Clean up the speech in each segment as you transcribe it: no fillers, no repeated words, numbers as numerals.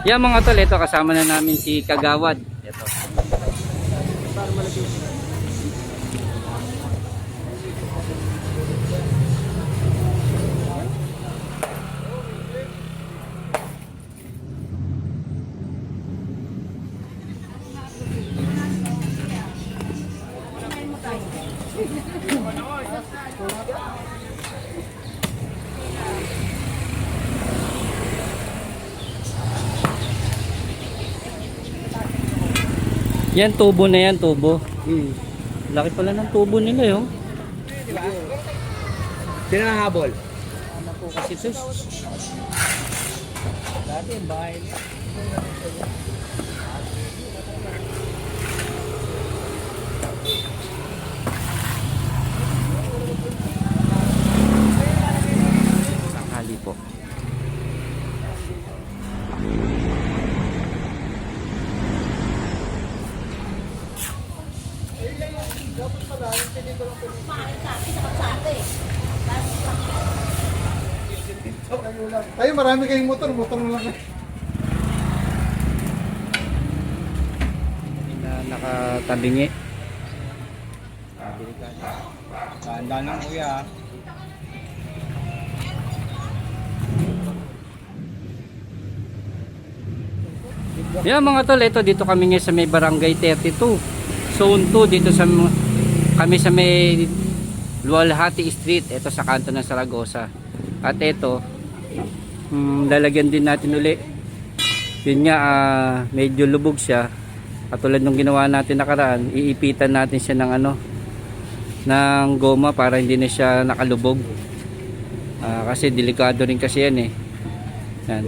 Yan mga tol, ito kasama na namin si Kagawad. Ito. Yan tubo na yan, tubo. Laki pala ng tubo nila yun. Sinahabol. Ano po kasi ito? Dati yung bahay niya. Tanghali po. Ay, marami kayong motor na lang. Na nakatabingi. Tanda ng kuya. Yan mga tol, ito dito kami ngayon sa may Barangay 32. Zone 2 dito sa kami sa may Luwalhati Street, ito sa kanto ng Saragosa. At ito lalagyan din natin uli. Yun nga, medyo lubog siya. Katulad nung ginawa natin nakaraan, iipitan natin siya ng ng goma para hindi na siya nakalubog. Kasi delikado rin kasi yan eh. Yan.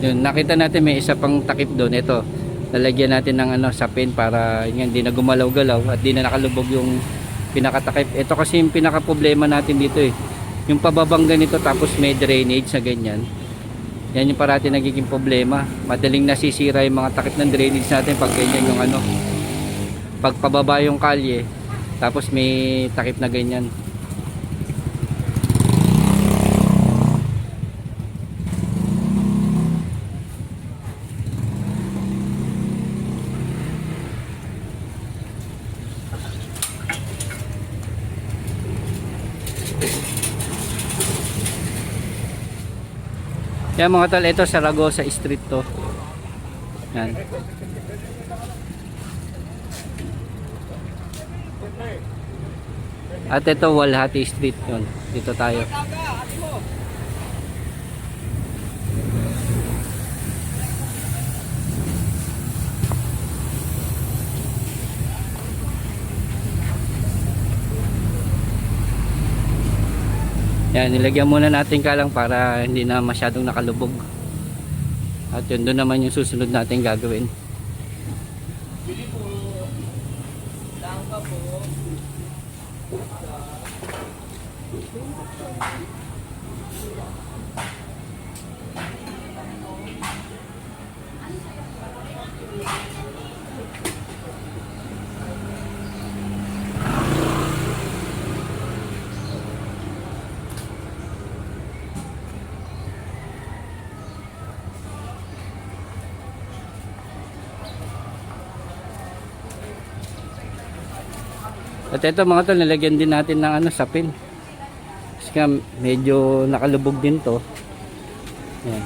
Yun, nakita natin may isa pang takip doon. Ito, lalagyan natin ng sapin para hindi na gumalaw-galaw at di na nakalubog yung pinakatakip. Ito kasi yung pinaka-problema natin dito eh. Yung pababang ganito tapos may drainage na ganyan. Yan yung parati nagiging problema. Madaling nasisira yung mga takip ng drainage natin pag ganyan yung pag pababa yung kalye tapos may takip na ganyan. Yan mga tol, ito Saragosa Street to. Yan. At ito Walhati Street yun. Dito tayo. Yan, nilagyan muna natin kalang para hindi na masyadong nakalubog. At yun doon naman yung susunod natin gagawin. At ito mga tol, nilagyan din natin ng sapin. Kasi nga medyo nakalubog din to. Yan.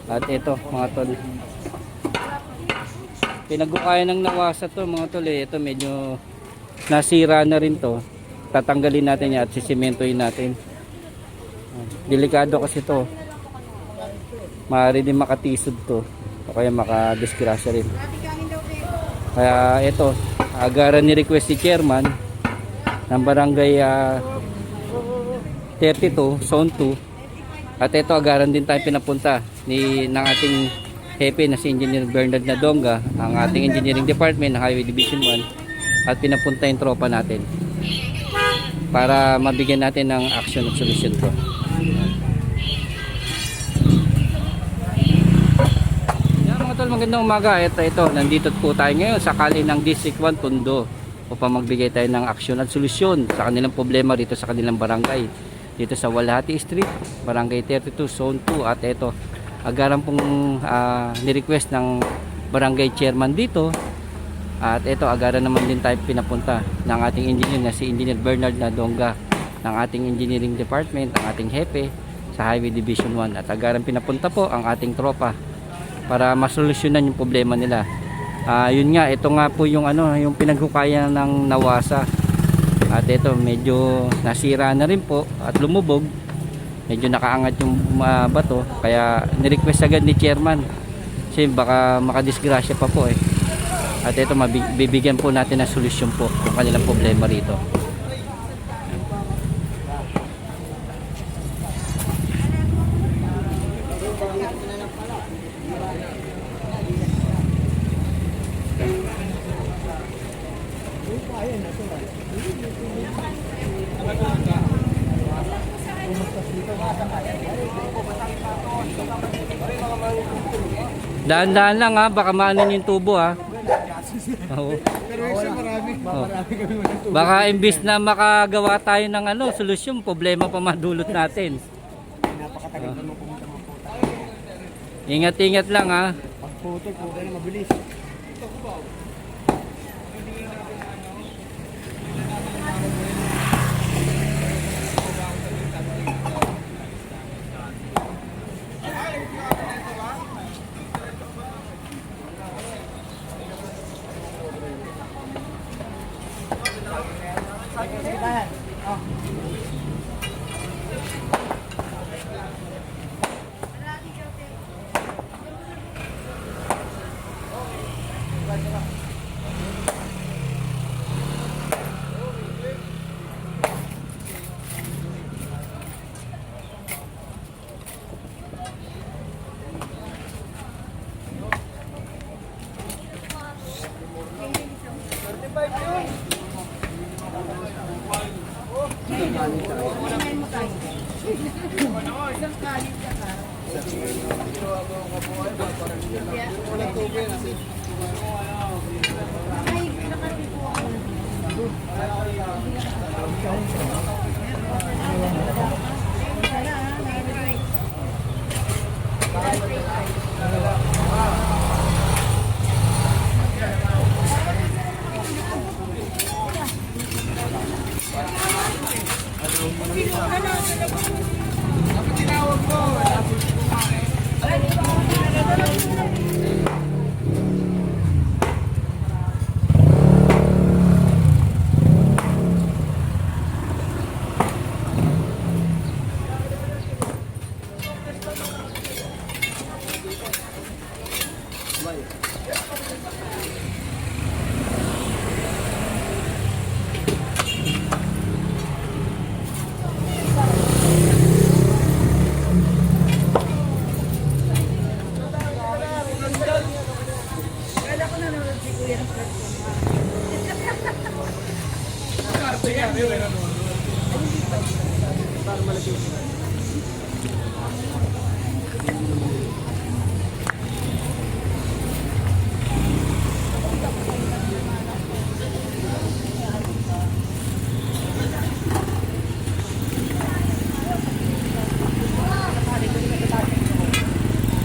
At ito mga tol, pinag-ukaya ng nawasa to mga tol eh. Ito medyo nasira na rin to. Tatanggalin natin yan at sisimentohin natin. Delikado kasi to. Maaari din makatisod to o kaya makadisgrasya rin. Kaya ito, agaran ni request si chairman ng barangay 32 zone 2. At ito agaran din tayo pinapunta ng ating hepe na si Engineer Bernard Nadonga, ang ating engineering department ng Highway Division 1, at pinapunta yung tropa natin para mabigyan natin ng action at solution to. magandang umaga. Ito, nandito po tayo ngayon sa kali ng District 1 Tondo upang magbigay tayo ng aksyon at solusyon sa kanilang problema dito sa kanilang barangay. Dito sa Walhati Street, Barangay 32, Zone 2. At ito, agaran pong ni-request ng barangay chairman dito. At ito, agaran naman din tayo pinapunta ng ating engineer na si Engineer Bernard Nadonga ng ating engineering department, ang ating hepe sa Highway Division 1. At agaran pinapunta po ang ating tropa para masolusyonan yung problema nila. Yun nga, ito nga po yung yung pinaghukayan ng Nawasa. At ito, medyo nasira na rin po at lumubog. Medyo nakaangat yung bato, kaya ni-request agad ni chairman. Kasi baka makadisgrasya pa po eh. At ito, bibigyan po natin ng solusyon po kung kanilang problema rito. Daan-daan lang ha, baka maanin yung tubo ha. Oo. Pero isa marami. Marami kami magtutubo. Baka imbis na makagawa tayo ng solusyon, problema pa madulot natin. Napakatagal naman pumunta mga puta. Ingat-ingat lang ha. Pag puto na mabilis.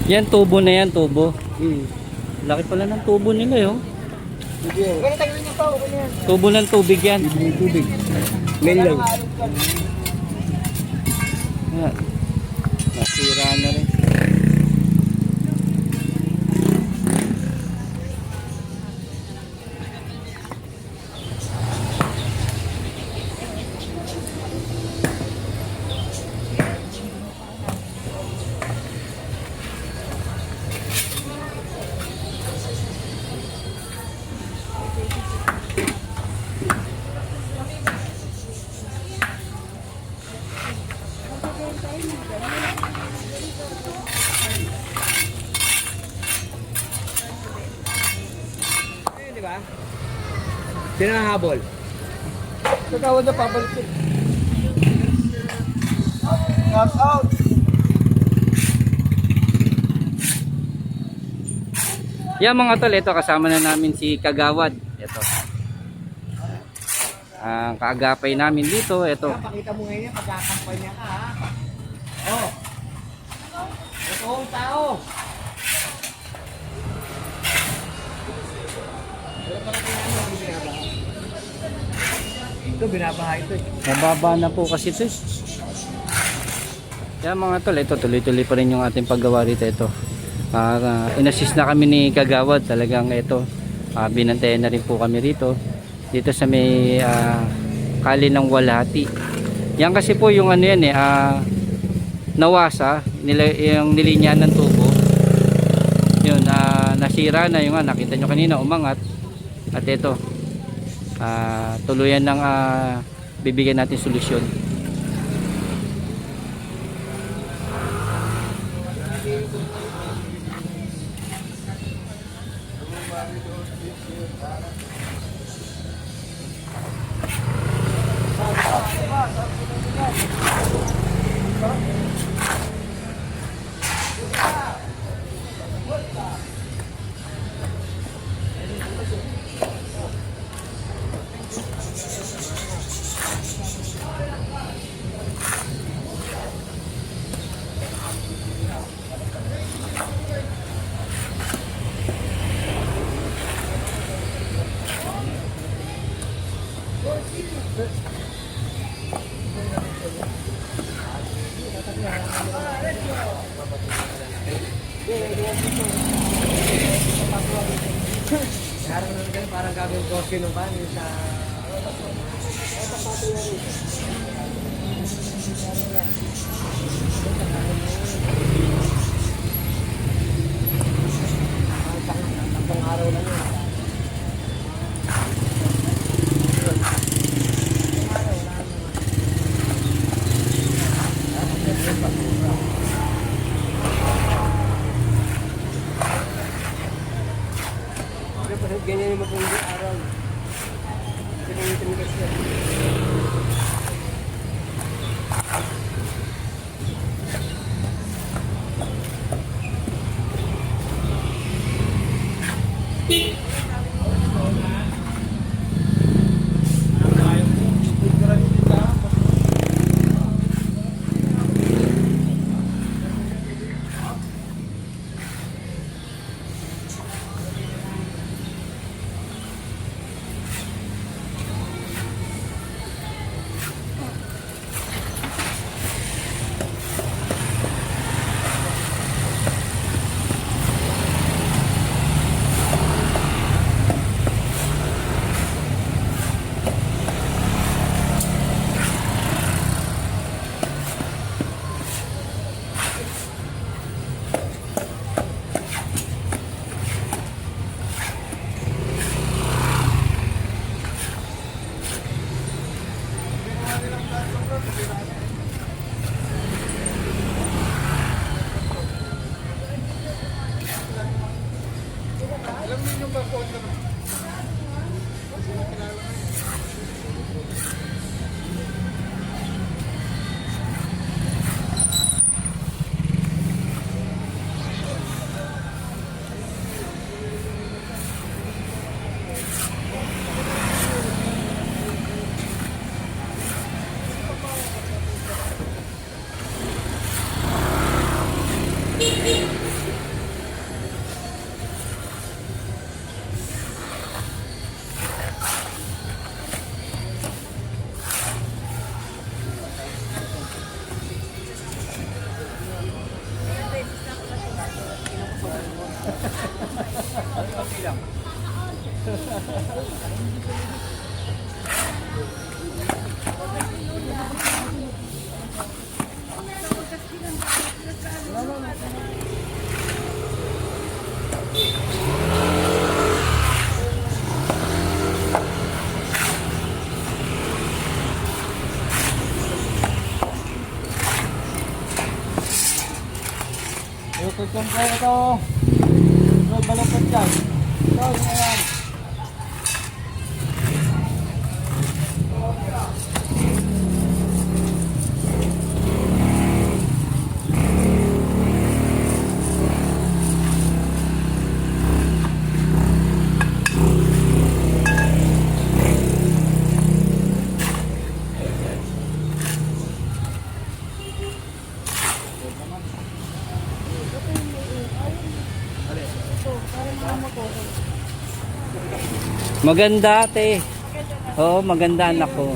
Yan, tubo na yan, tubo. Laki pala ng tubo nila yun. Tubo ng tubig yan. Tubig. Main lang. Yan. Nasira na rin. Di ba? Sino nahabol? Nagawad na pabalik. Knock out. Yan mga tol, ito kasama na namin si Kagawad. Ito. Ang kaagapay namin dito, ito. Pakita mo ngayon yan, pagkakampanya ka ha. Oh. Totoong tao. Ito binabaha ito. Mababa na po kasi ito. Yan mga tol, ito tuloy-tuloy pa rin yung ating paggawa rito. Ito. In-assist na kami ni Kagawad. Talagang ito. Binantayan na rin po kami rito. Dito sa may kali ng Walhati. Yan kasi po yung ano yan nawasa yung nilinyan ng tubo. Yun, nasira na yung nakita nyo kanina umangat. At ito tuluyan ng bibigyan natin solusyon. Parang gagawin ko sino ba sa araw lang yun. Ganyan yung mapundi araw. Ganyan yung tumigas yan. Kumpay ito. Balapot dyan. Ito, yun na yan. Maganda ate. Oo, maganda anak ko.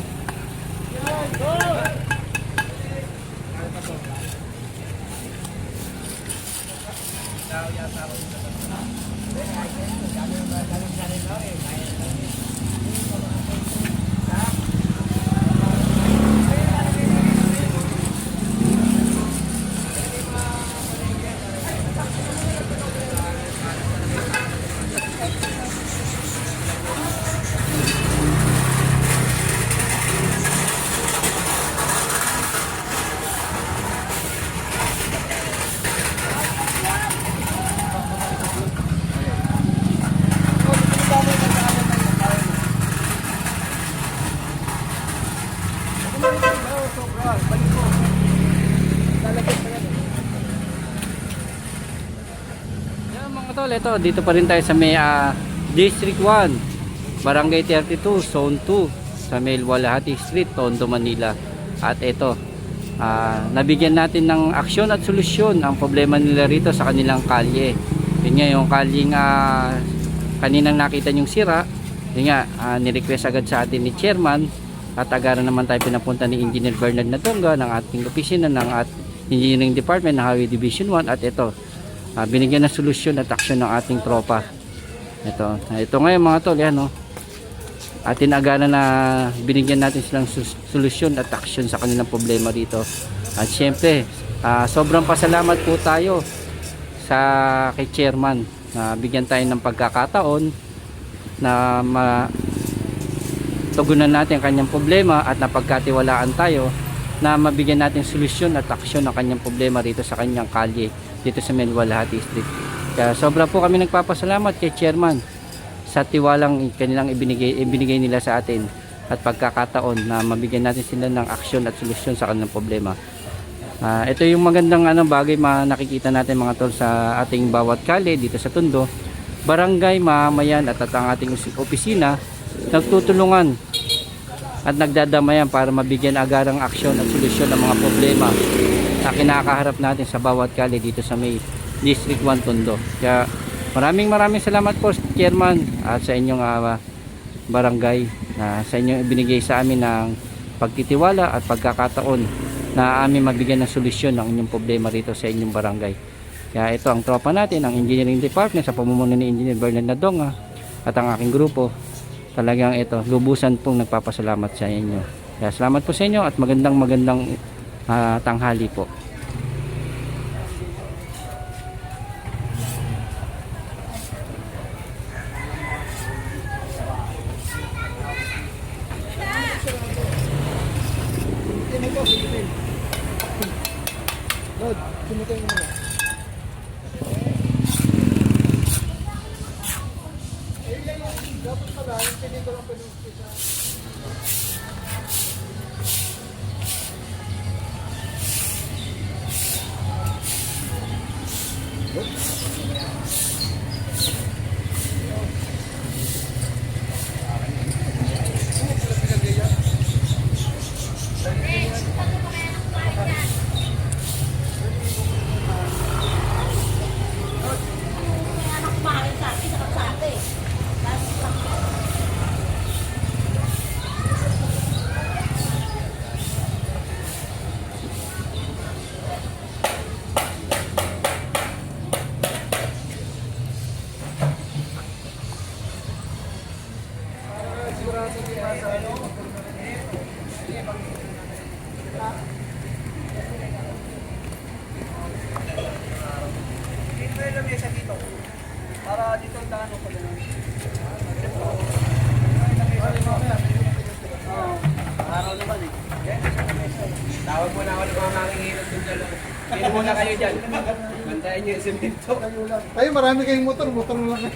Yan mga tol, ito dito pa rin tayo sa may District 1, Barangay 32, Zone 2, sa may Luwalhati Street, Tondo, Manila. At ito, nabigyan natin ng aksyon at solusyon ang problema nila rito sa kanilang kalye. Yun nga yung kalyeng kaninang nakita yung sira. Yun nga, nirequest agad sa atin ni Chairman at agaran naman tayo pinapunta ni Engineer Bernard Nadonga ng ating opisina ng Engineering Department ng Highway Division 1. At ito, binigyan ng solusyon at aksyon ng ating tropa. Ito ngayon mga tol, yan no. Atin agaran na binigyan natin silang solusyon at aksyon sa kanilang problema dito. At syempre, sobrang pasalamat po tayo sa kay Chairman na bigyan tayo ng pagkakataon na tugunan natin ang kanyang problema at napagkatiwalaan tayo na mabigyan natin solusyon at aksyon ng kanyang problema rito sa kanyang kalye dito sa Luwalhati Street. Kaya sobra po kami nagpapasalamat kay Chairman sa tiwalang kanilang ibinigay nila sa atin at pagkakataon na mabigyan natin sila ng aksyon at solusyon sa kanilang problema. Ito yung magandang bagay nakikita natin mga tol sa ating bawat kalye dito sa Tondo, barangay, mamamayan at ang ating opisina nagtutulungan at nagdadamayan para mabigyan agarang aksyon at solusyon ng mga problema na kinakaharap natin sa bawat kalye dito sa may District 1 Tondo. Kaya maraming salamat po Chairman at sa inyong barangay na sa inyong ibinigay sa amin ng pagtitiwala at pagkakataon na amin mabigyan ng solusyon ng inyong problema rito sa inyong barangay. Kaya ito ang tropa natin, ang Engineering Department sa pamumuno ni Engineer Bernard Nadonga at ang aking grupo. Talagang ito, lubusan pong nagpapasalamat sa inyo. Kaya salamat po sa inyo at magandang tanghali po. Lord, sumutay mo na. Dapat pala, hindi ko lang pinuspisa. Para dito ang daan ko lang. Araw naman eh. Tawag mo na ako ng mga makikilot dun dyan. Pili muna kayo dyan. Bantayan nyo yung simento. Tayo marami kayong motor na lang.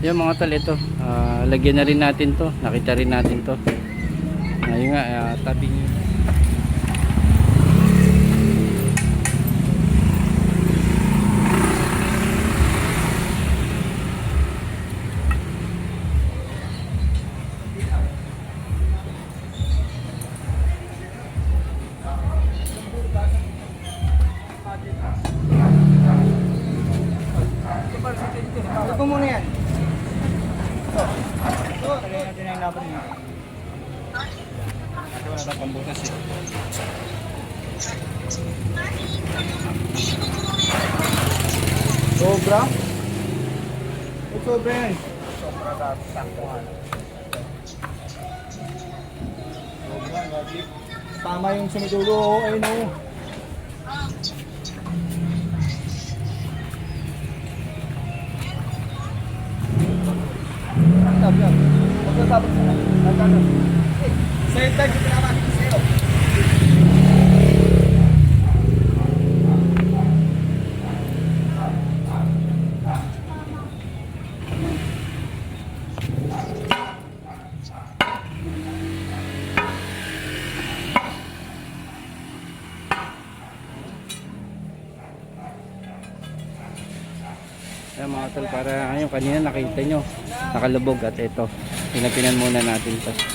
Yung mga tol, ito lagyan na rin natin to, nakita rin natin to. Ayun nga, tabi niyo. yung laban niya. Ito wala na pambutas eh. Sobra? O sobra yan? Sobra dati, sakto nga. Sobra, lagi. Tama yung sumidulo, ayun o. Magkasabot sa lang. Same time yung pinamati ko sa'yo. Ayan mga tol, para yung kanina nakita nyo nakalubog at ito pinapinan muna natin to.